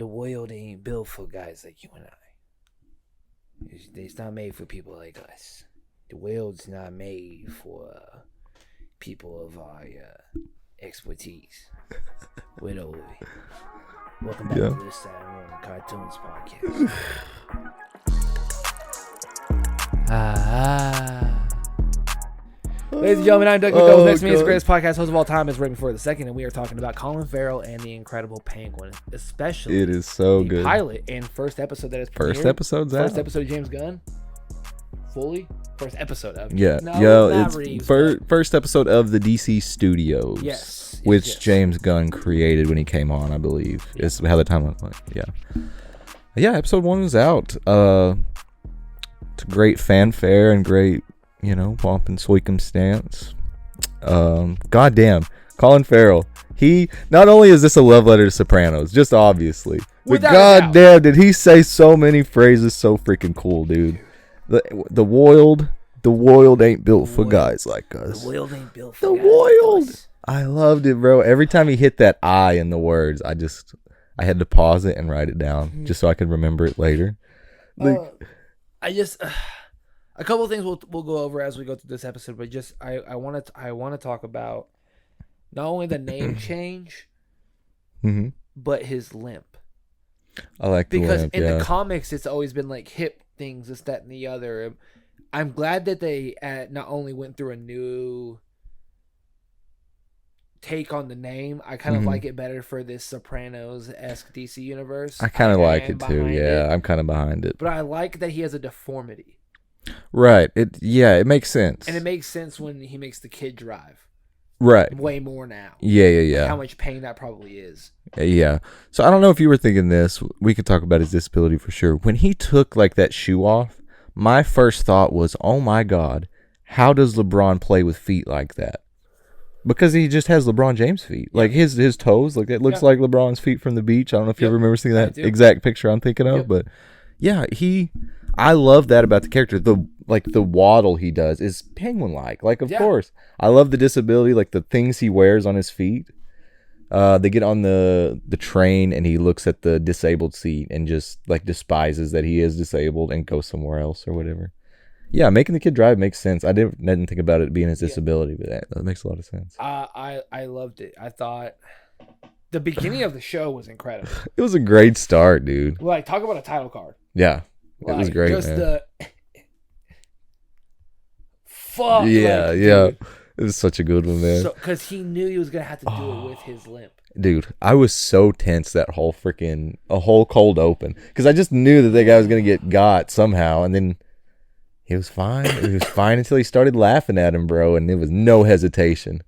the world ain't built for guys like you and I. It's not made for people like us. The world's not made for people of our expertise. Widow. Welcome back to this Saturday Morning Cartoons podcast. Ladies and gentlemen, I'm Doug McDowell. Next to me is the greatest podcast host of all time, is Right Before the Second, and we are talking about Colin Farrell and the Incredible Penguin, especially it is so the good pilot and first episode that is premiered. First episode of James Gunn. Fully first episode of it's Reeves, first episode of the DC Studios. Yes, which James Gunn created when he came on, I believe. Yeah. Is how the timeline went. Yeah. Episode 1 is out. It's a great fanfare and great, pomp and circumstance. Goddamn, Colin Farrell. He not only is this a love letter to Sopranos, just obviously, but goddamn, did he say so many phrases so freaking cool, dude. The world ain't built for guys like us. The world ain't built for guys like us. I loved it, bro. Every time he hit that I in the words, I had to pause it and write it down just so I could remember it later. A couple of things we'll go over as we go through this episode, but just I want to talk about not only the name change, but his limp. I like the limp, in the comics it's always been like hip things, this, that, and the other. I'm glad that they not only went through a new take on the name. I kind of like it better for this Sopranos-esque DC universe. I kind of like it too. Yeah, I'm kind of behind it. But I like that he has a deformity. Right. It makes sense. And it makes sense when he makes the kid drive. Right. Way more now. Yeah. Like how much pain that probably is. Yeah. So I don't know if you were thinking this. We could talk about his disability for sure. When he took like that shoe off, my first thought was, oh my God, how does LeBron play with feet like that? Because he just has LeBron James feet. Like his toes, like it looks like LeBron's feet from the beach. I don't know if you ever remember seeing that exact picture I'm thinking of, but yeah, I love that about the character. The waddle he does is penguin-like. Like, of course. I love the disability, like the things he wears on his feet. They get on the train and he looks at the disabled seat and just like despises that he is disabled and goes somewhere else or whatever. Yeah, making the kid drive makes sense. I didn't think about it being his disability, but that makes a lot of sense. I loved it. I thought the beginning of the show was incredible. It was a great start, dude. Like, talk about a title card. Yeah, it was great, just man. The fuck. Yeah. It was such a good one, man. Because he knew he was gonna have to do it with his limp. Dude, I was so tense that whole cold open because I just knew that the guy was gonna got somehow, and then. He was fine. He was fine until he started laughing at him, bro, and there was no hesitation.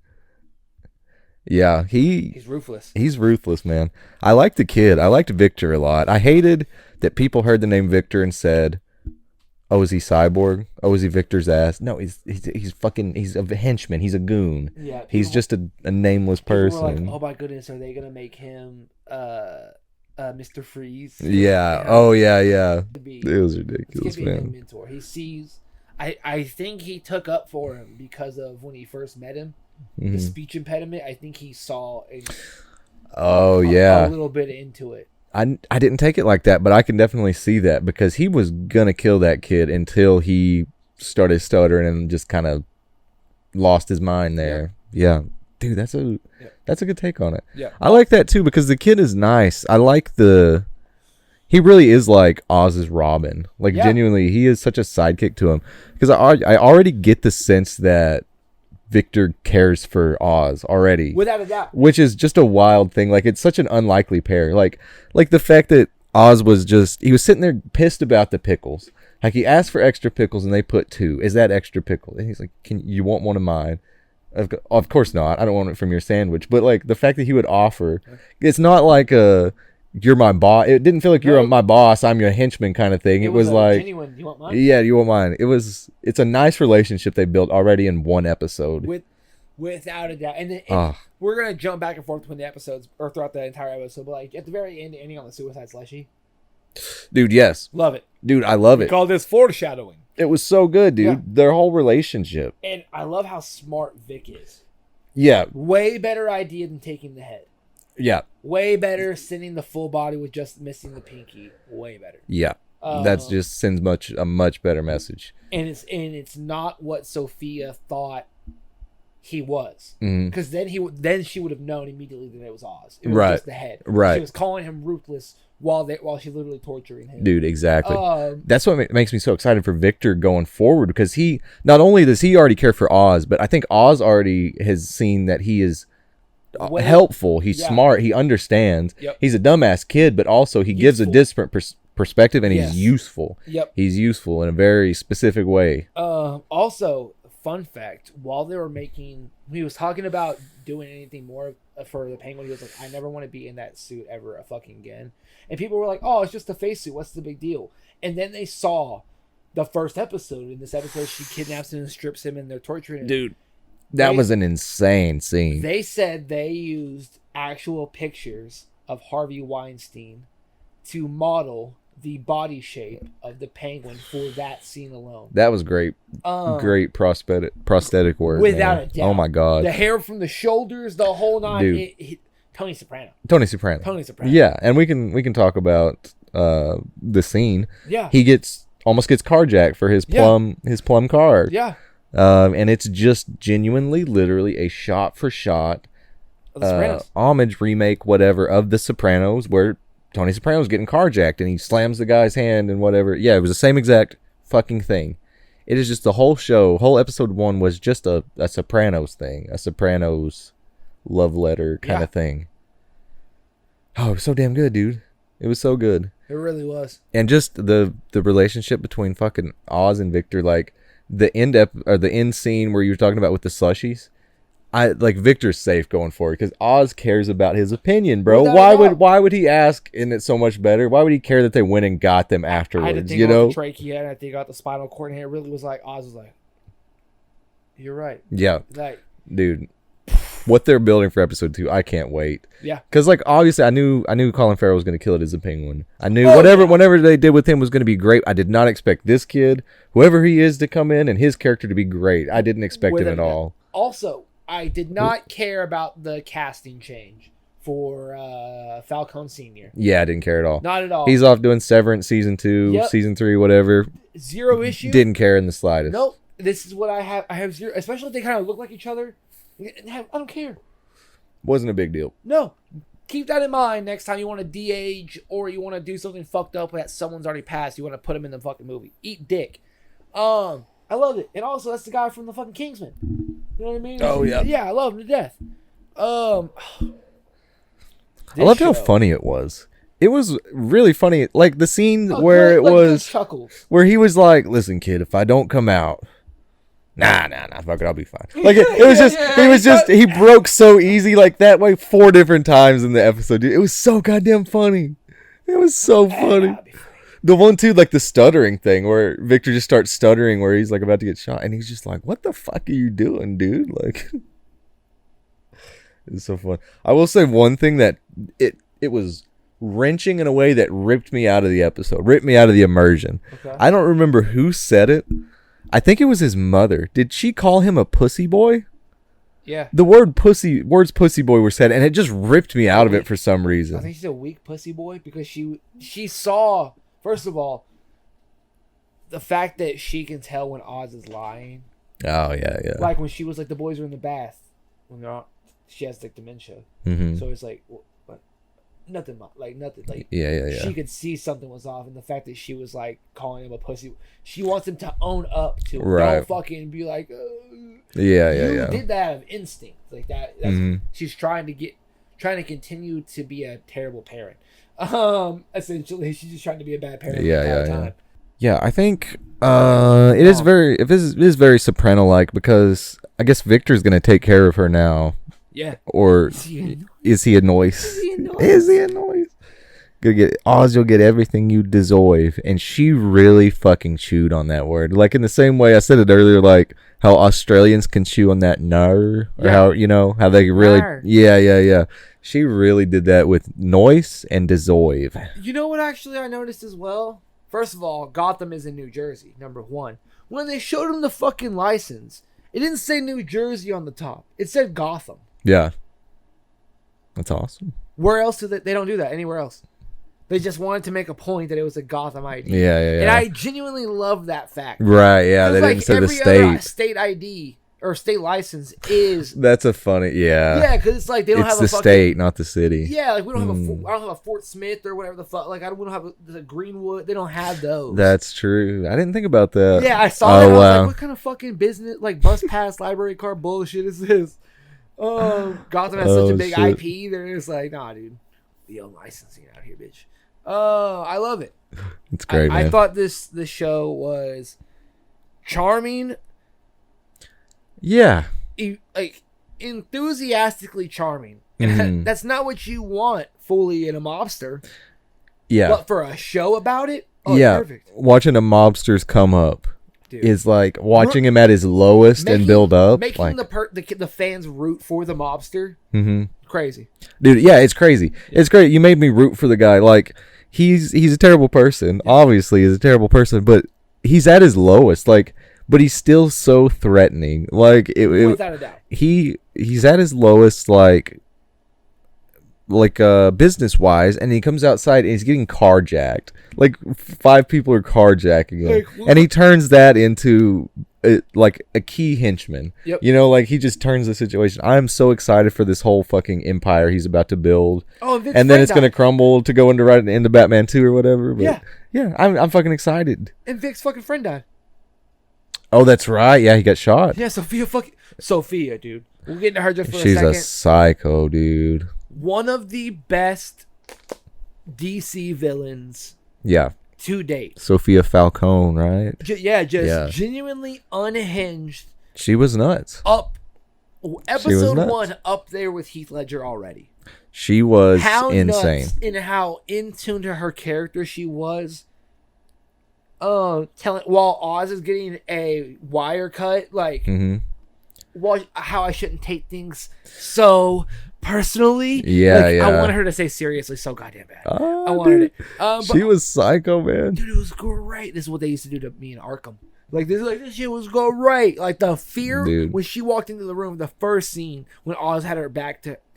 Yeah, he's ruthless. He's ruthless, man. I liked the kid. I liked Victor a lot. I hated that people heard the name Victor and said, "Oh, is he Cyborg? Oh, is he Victor's ass?" No, he's a henchman. He's a goon. Yeah, he's just a nameless person. Were like, oh my goodness, are they gonna make him Mr. Freeze? Yeah. Oh yeah. It was ridiculous, man. Mentor. He sees. I think he took up for him because of when he first met him. The speech impediment. I think he saw. A little bit into it. I didn't take it like that, but I can definitely see that because he was gonna kill that kid until he started stuttering and just kind of lost his mind there. Yeah. Dude, that's a good take on it. Yeah, I like that too because the kid is nice. I like he really is like Oz's Robin. Like genuinely, he is such a sidekick to him because I already get the sense that Victor cares for Oz already, without a doubt, which is just a wild thing. Like it's such an unlikely pair. Like the fact that Oz he was sitting there pissed about the pickles. Like he asked for extra pickles and they put 2. Is that extra pickle? And he's like, you want one of mine? Of course not. I don't want it from your sandwich. But like the fact that he would offer, it's not like you're my boss. It didn't feel like you're my boss. I'm your henchman kind of thing. It was like genuine. You want mine? Yeah, you want mine. It's a nice relationship they built already in one episode. Without a doubt. And we're gonna jump back and forth between the episodes or throughout the entire episode. But like at the very end, ending on the suicide slushy. Dude, yes. Love it. Dude, I love it. We call this foreshadowing. It was so good, dude. Yeah. Their whole relationship. And I love how smart Vic is. Yeah. Way better idea than taking the head. Yeah. Way better sending the full body with just missing the pinky. Way better. Yeah. That just sends a much better message. And it's not what Sophia thought he was, Mhm. because then she would have known immediately that it was Oz. It was Right. just the head. Right. She was calling him ruthless while she literally torturing him. Dude, exactly. Um, That's what makes me so excited for Victor going forward, because he not only does he already care for Oz, but I think Oz already has seen that he is helpful. He's smart. He understands. Yep. He's a dumbass kid, but also he gives a different perspective, and Yes. he's useful. Yep. He's useful in a very specific way. Also, fun fact: while they were making, he was talking about doing anything more for the Penguin. He was like, "I never want to be in that suit ever fucking again." And people were like, "Oh, it's just a face suit. What's the big deal?" And then they saw the first episode. In this episode, she kidnaps him and strips him, and they're torturing him. Dude, that was an insane scene. They said they used actual pictures of Harvey Weinstein to model the body shape of the Penguin for that scene alone. That was great. Great prosthetic work. Without man. a doubt. Oh my god. The hair from the shoulders, the whole nine. Dude. Tony Soprano. Tony Soprano. Yeah, and we can talk about the scene. Yeah. He almost gets carjacked for his plum car. Yeah. And it's just genuinely, literally a shot for shot The Sopranos. homage remake, whatever, of The Sopranos, where Tony Soprano's getting carjacked and he slams the guy's hand and whatever. Yeah, it was the same exact fucking thing. It is just the whole show. Whole episode 1 was just a Sopranos thing, a Sopranos love letter kind of thing. Oh, it was so damn good, dude. It was so good. It really was. And just the relationship between fucking Oz and Victor, like the end scene where you were talking about with the slushies. Victor's safe going forward because Oz cares about his opinion, bro. Why would he ask? Isn't it so much better? Why would he care that they went and got them afterwards? I had to think about the trachea, and I think about the spinal cord, and it really was like Oz was like, "You're right." Yeah, like, dude, what they're building for episode 2, I can't wait. Yeah, because obviously I knew Colin Farrell was going to kill it as a Penguin. I knew whatever they did with him was going to be great. I did not expect this kid, whoever he is, to come in and his character to be great. I didn't expect him at all. Also, I did not care about the casting change for Falcone Sr. Yeah, I didn't care at all. Not at all. He's off doing Severance season 2, season 3, whatever. Zero issue. Didn't care in the slightest. Nope. This is what I have. I have zero, especially if they kind of look like each other. I don't care. Wasn't a big deal. No. Keep that in mind next time you want to de-age or you want to do something fucked up that someone's already passed. You want to put him in the fucking movie. Eat dick. I loved it. And also, that's the guy from the fucking Kingsman. You know what I mean? Oh, yeah. Yeah, I love him to death. I loved how funny it was. It was really funny. Like the scene where where he was like, "Listen, kid, if I don't come out, nah, fuck it, I'll be fine." Like he broke so easy like that way 4 different times in the episode. Dude, it was so goddamn funny. It was so funny. The one too, like the stuttering thing where Victor just starts stuttering where he's like about to get shot and he's just like, "What the fuck are you doing, dude?" Like, it's so fun. I will say one thing that it was wrenching in a way that ripped me out of the episode, ripped me out of the immersion. Okay. I don't remember who said it. I think it was his mother. Did she call him a pussy boy? Yeah. The words pussy boy were said and it just ripped me out of it for some reason. I think she's a weak pussy boy because she saw, first of all, the fact that she can tell when Oz is lying. Oh, yeah. Like when she was like, the boys are in the bath. When they're not, she has like dementia. Mm-hmm. So it's like, nothing. Yeah. She could see something was off. And the fact that she was like calling him a pussy. She wants him to own up to it. Right. Don't fucking be like, Yeah. You did that out of instinct. Like that. That's, she's trying to continue to be a terrible parent. Essentially, she's just trying to be a bad parent. Yeah, I think it is very Soprano-like because I guess Victor's gonna take care of her now. Yeah. Or is he a noise? Is he a noise? Gonna get Oz, you'll get everything you deserve, and she really fucking chewed on that word. Like in the same way I said it earlier, like how Australians can chew on that nar, or how how they really yeah. She really did that with noise and deserve. You know what? Actually, I noticed as well. First of all, Gotham is in New Jersey, number 1. When they showed him the fucking license, it didn't say New Jersey on the top. It said Gotham. Yeah. That's awesome. Where else do they don't do that anywhere else? They just wanted to make a point that it was a Gotham ID. Yeah. And I genuinely love that fact. Right, yeah. They like didn't say the every other state. state ID or state license is. That's a funny, yeah. Yeah, because it's like they don't It's have the a fucking, state, not the city. Yeah, like we don't have I don't have a Fort Smith or whatever the fuck. Like we don't have the Greenwood. They don't have those. That's true. I didn't think about that. Yeah, I saw that. Oh, I was wow. like, what kind of fucking business, like bus pass library card bullshit is this? Oh, Gotham has such a big shit. IP. They're just like, nah, dude, we own licensing out here, bitch. Oh, I love it. It's great, man. I thought this show was charming. Yeah. Like enthusiastically charming. Mhm. That's not what you want fully in a mobster. Yeah. But for a show about it, yeah. perfect. Watching a mobster's come up Dude. is like watching him at his lowest and build up. Making Like, the fans root for the mobster. mhm. Crazy. Dude, yeah, it's crazy. It's great. You made me root for the guy. Like, he's a terrible person. Obviously, he's a terrible person, but he's at his lowest. Like, but he's still so threatening. Like, Without a doubt. he's at his lowest, like business wise, and he comes outside and he's getting carjacked. Like 5 people are carjacking him, Like, and he turns that into like a key henchman. Yep. You know, like he just turns the situation. I'm so excited for this whole fucking empire he's about to build. Oh, Vic's And then friend it's gonna died. crumble to go into right into Batman 2 or whatever. But Yeah. I'm fucking excited. And Vic's fucking friend died. Oh, that's right. Yeah, he got shot. Yeah, Sophia, dude. We'll get into her just for She's a a second. psycho, dude. One of the best DC villains Yeah, to date. Sophia Falcone, right? Just Yeah. genuinely unhinged. She was nuts. Episode nuts. 1 up there with Heath Ledger already. She was How insane. nuts in how in tune to her character she was. While Oz is getting a wire cut, like Hmm. how I shouldn't take things so personally. Yeah, like, yeah. I wanted her to say seriously so goddamn bad. Oh, I wanted dude. it. But, She was psycho, man. dude, it was great. This is what they used to do to me in Arkham. This shit was great. Like the fear Dude. when she walked into the room, the first scene when Oz had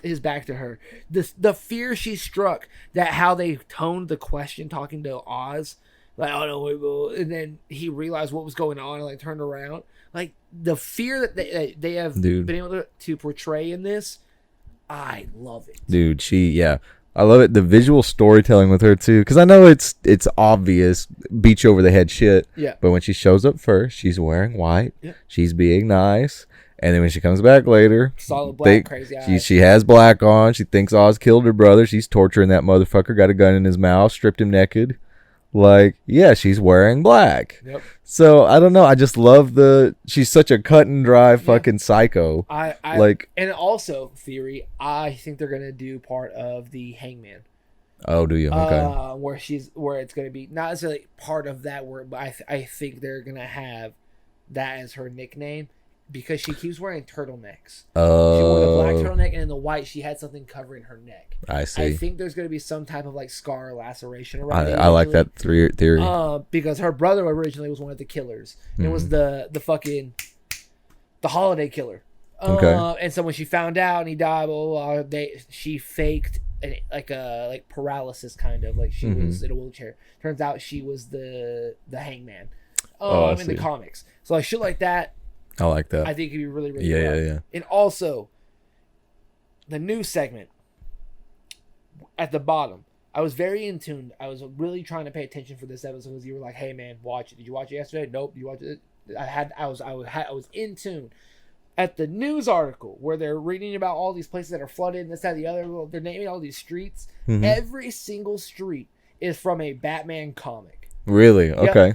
his back to her, the fear she struck, that how they toned the question talking to Oz, like, oh no, wait, well, and then he realized what was going on and like turned around. Like the fear that they have Dude. been able to portray in this, I love it. Dude, I love it. The visual storytelling with her too, because I know it's obvious, beat you over the head shit. Yeah. But when she shows up first, she's wearing white. Yeah. She's being nice, and then when she comes back later, Solid black, crazy eyes. she has black on. She thinks Oz killed her brother. She's torturing that motherfucker. Got a gun in his mouth. Stripped him naked. Like, yeah, she's wearing black. Yep. So I don't know. I just love she's such a cut and dry fucking psycho. I Like- and also theory, I think they're gonna do part of the Hangman. Oh, do you? Okay. Where it's gonna be not necessarily part of that word, but I think they're gonna have that as her nickname because she keeps wearing turtlenecks. She wore the black Oh, turtleneck, and in the white she had something covering her neck. I see. I think there's gonna be some type of like scar or laceration around it. I like eventually. that theory. Because her brother originally was one of the killers. It was the fucking the holiday killer. Okay. And so when she found out and he died, blah, blah, blah, she faked like paralysis, kind of like she was in a wheelchair. Turns out she was the hangman. I In the see. comics. So like shit like that, I like that. I think it'd be really, really Yeah, well. yeah. And also the new segment at the bottom. I was very in tune. I was really trying to pay attention for this episode because you were like, "Hey man, watch it. Did you watch it yesterday? Nope. You watch it." I was in tune. At the news article where they're reading about all these places that are flooded and this, that, the other, they're naming all these streets. Mhm. Every single street is from a Batman comic. Really? Yep. Okay.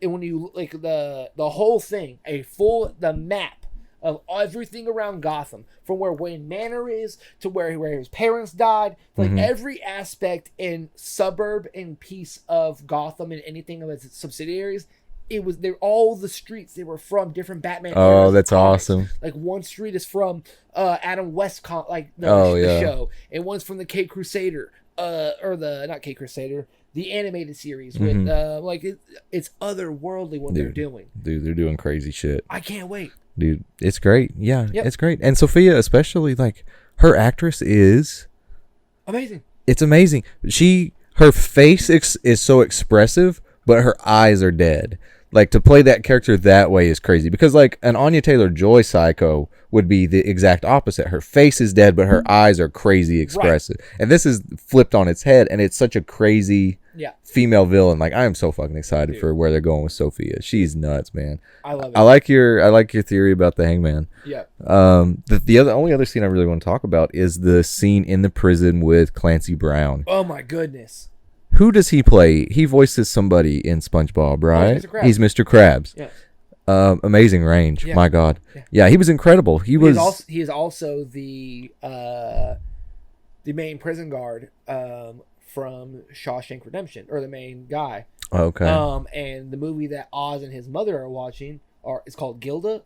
And when you like the whole thing, the map of everything around Gotham, from where Wayne Manor is to where his parents died, like every aspect and suburb and piece of Gotham and anything of its subsidiaries. They're all the streets they were from different Batman. Oh, eras that's of comics. awesome. Like one street is from Adam West, the yeah. show, and one's from the Caped Crusader, not Caped Crusader, the animated series with it's otherworldly what they're doing. Dude, they're doing crazy shit. I can't wait. Dude, it's great. Yeah, Yep. it's great. And Sophia especially, like, Her actress is Amazing. it's amazing. Her face is so expressive, but her eyes are dead. Like, to play that character that way is crazy, because like an Anya Taylor-Joy psycho would be the exact opposite. Her face is dead, but her eyes are crazy expressive. Right. And this is flipped on its head, and it's such a crazy female villain. Like, I am so fucking excited for where they're going with Sophia. She's nuts, man. I love it. I like your theory about the Hangman. Yeah. The only other scene I really want to talk about is the scene in the prison with Clancy Brown. Oh my goodness. Who does he play? He voices somebody in SpongeBob, right? Mr. Krabs. He's Mr. Krabs. Yeah. Amazing range. Yeah. My God. Yeah, he was incredible. He is also the main prison guard from Shawshank Redemption, or the main guy. Okay. And the movie that Oz and his mother are watching it's called Gilda,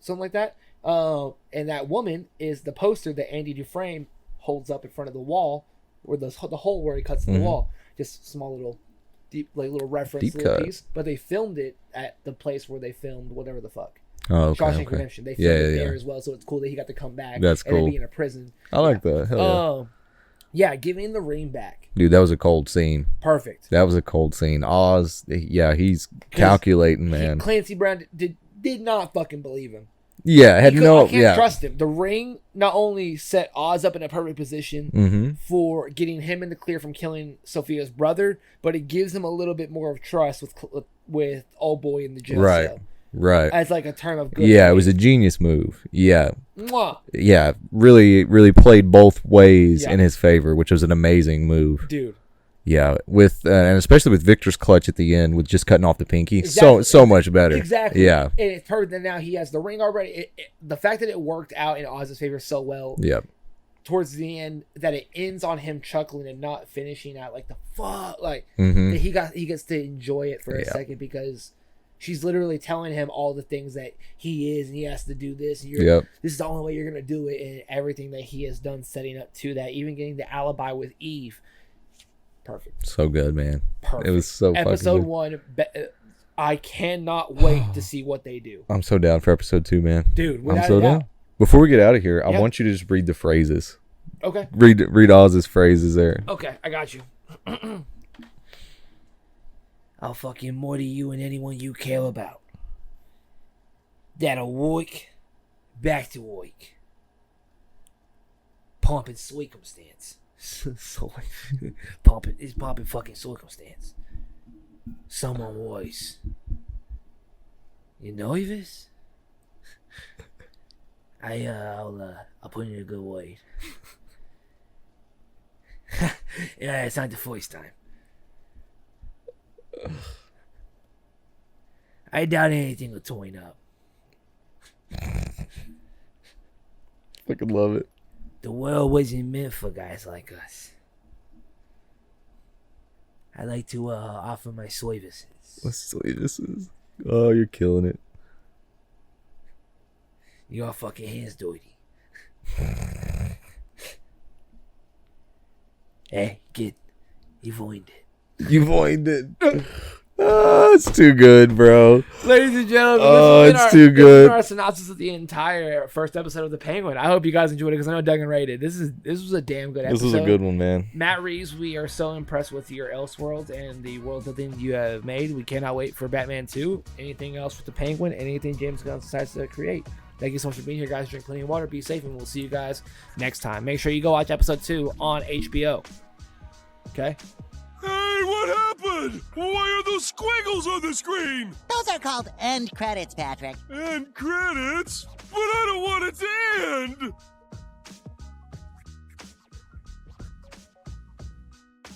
something like that. And that woman is the poster that Andy Dufresne holds up in front of the wall, where the hole where he cuts the wall. Just small little little reference piece. But they filmed it at the place where they filmed whatever the fuck. Oh, okay. Shawshank Redemption. They filmed it there as well, so it's cool that he got to come back. That's cool. And be in a prison. I like that. Hell yeah, giving the ring back. Dude, that was a cold scene. Perfect. That was a cold scene. Oz, he's calculating, man. Clancy Brown did not fucking believe him. Yeah, I can't trust him. The ring not only set Oz up in a perfect position for getting him in the clear from killing Sophia's brother, but it gives him a little bit more of trust with old boy in the jail cell. Right. As like a term of good. Yeah, it was a genius move. Yeah. Mwah. Yeah, really, really played both ways in his favor, which was an amazing move. Dude. Yeah, and especially with Victor's clutch at the end, with just cutting off the pinky, so much better. Exactly. Yeah, and it's perfect that now he has the ring already. The fact that it worked out in Oz's favor so well. Yep. Towards the end, that it ends on him chuckling and not finishing out like the fuck, like that he gets to enjoy it for a second, because she's literally telling him all the things that he is, and he has to do this. And this is the only way you're gonna do it, and everything that he has done setting up to that, even getting the alibi with Eve. Perfect. So good, man. Perfect. It was so episode fucking good. 1. I cannot wait to see what they do. I'm so down for episode 2, man. Dude, I'm so down. Before we get out of here, I want you to just read the phrases. Okay. Read Oz's phrases there. Okay, I got you. I'll fucking murder you and anyone you care about. That'll work. Back to work. Pumping circumstance. Pumping fucking circumstance. Someone voice. You nervous? I'll put in a good word. Yeah, it's not the first time. I doubt anything will turn up. Fucking love it. The world wasn't meant for guys like us. I like to offer my services. What services? Oh, you're killing it. Your fucking hands dirty. Hey, kid. You voined it. You voined it. Oh, it's too good, bro. Ladies and gentlemen, it's too good. This is our synopsis of the entire first episode of The Penguin. I hope you guys enjoyed it, because I know Doug and rated. This was a damn good episode. This was a good one, man. Matt Reeves, we are so impressed with your Elseworlds and the world building you have made. We cannot wait for Batman 2. Anything else with The Penguin, anything James Gunn decides to create. Thank you so much for being here, guys. Drink plenty of water, be safe, and we'll see you guys next time. Make sure you go watch episode 2 on HBO. Okay? Hey, what happened? Why are those squiggles on the screen? Those are called end credits, Patrick. End credits? But I don't want it to end!